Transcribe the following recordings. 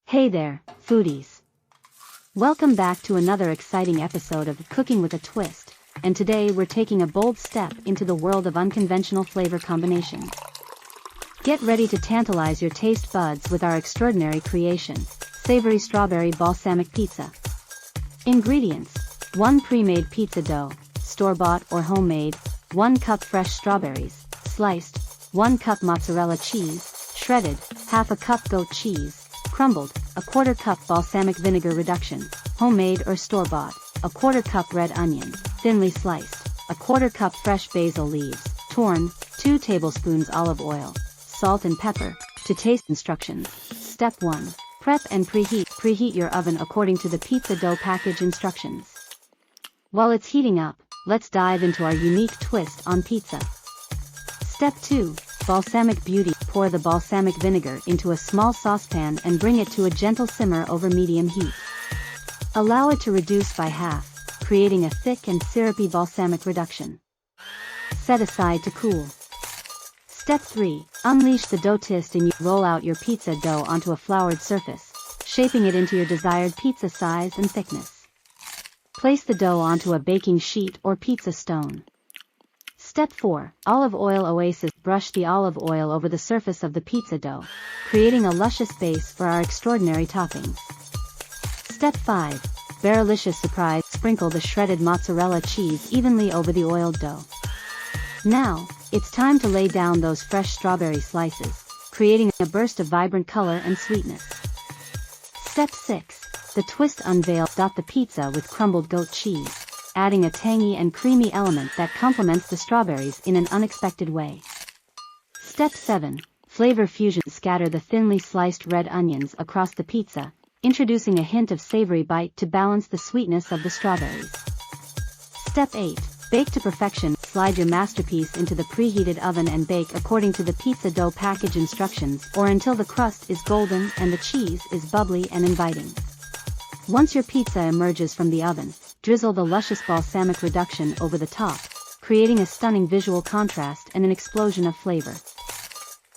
Hey there, foodies! Welcome back to another exciting episode of Cooking with a Twist, and today we're taking a bold step into the world of unconventional flavor combinations. Get ready to tantalize your taste buds with our extraordinary creation, Savory Strawberry Balsamic Pizza. Ingredients: 1 pre-made pizza dough, store-bought or homemade, 1 cup fresh strawberries, sliced, 1 cup mozzarella cheese, shredded, half a cup goat cheese, crumbled, a 1/4 cup balsamic vinegar reduction, homemade or store-bought, a 1/4 cup red onion, thinly sliced, a 1/4 cup fresh basil leaves, torn, 2 tablespoons olive oil, salt and pepper. To taste instructions. Step 1. Prep and preheat. Preheat your oven according to the pizza dough package instructions. While it's heating up, let's dive into our unique twist on pizza. Step 2. Balsamic beauty. Pour the balsamic vinegar into a small saucepan and bring it to a gentle simmer over medium heat. Allow it to reduce by half, creating a thick and syrupy balsamic reduction. Set aside to cool. Step 3. Unleash the dough twist and roll out your pizza dough onto a floured surface, shaping it into your desired pizza size and thickness. Place the dough onto a baking sheet or pizza stone. Step 4. Olive oil oasis. Brush the olive oil over the surface of the pizza dough, creating a luscious base for our extraordinary toppings. Step 5. Barrelicious surprise. Sprinkle the shredded mozzarella cheese evenly over the oiled dough. Now, it's time to lay down those fresh strawberry slices, creating a burst of vibrant color and sweetness. Step 6. The twist. Unveil. Dot the pizza with crumbled goat cheese, adding a tangy and creamy element that complements the strawberries in an unexpected way. Step 7. Flavor fusion. Scatter the thinly sliced red onions across the pizza, introducing a hint of savory bite to balance the sweetness of the strawberries. Step 8. Bake to perfection. Slide your masterpiece into the preheated oven and bake according to the pizza dough package instructions or until the crust is golden and the cheese is bubbly and inviting. Once your pizza emerges from the oven, drizzle the luscious balsamic reduction over the top, creating a stunning visual contrast and an explosion of flavor.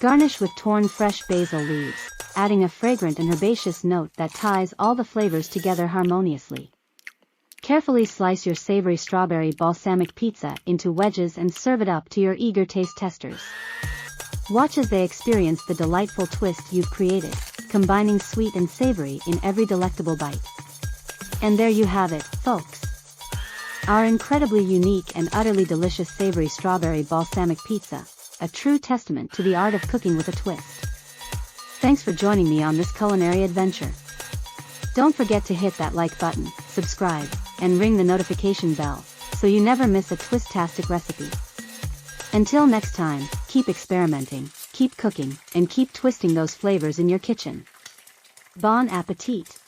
Garnish with torn fresh basil leaves, adding a fragrant and herbaceous note that ties all the flavors together harmoniously. Carefully slice your savory strawberry balsamic pizza into wedges and serve it up to your eager taste testers. Watch as they experience the delightful twist you've created, combining sweet and savory in every delectable bite. And there you have it, folks. Our incredibly unique and utterly delicious savory strawberry balsamic pizza, a true testament to the art of cooking with a twist. Thanks for joining me on this culinary adventure. Don't forget to hit that like button, subscribe, and ring the notification bell, so you never miss a twistastic recipe. Until next time, keep experimenting, keep cooking, and keep twisting those flavors in your kitchen. Bon appetit!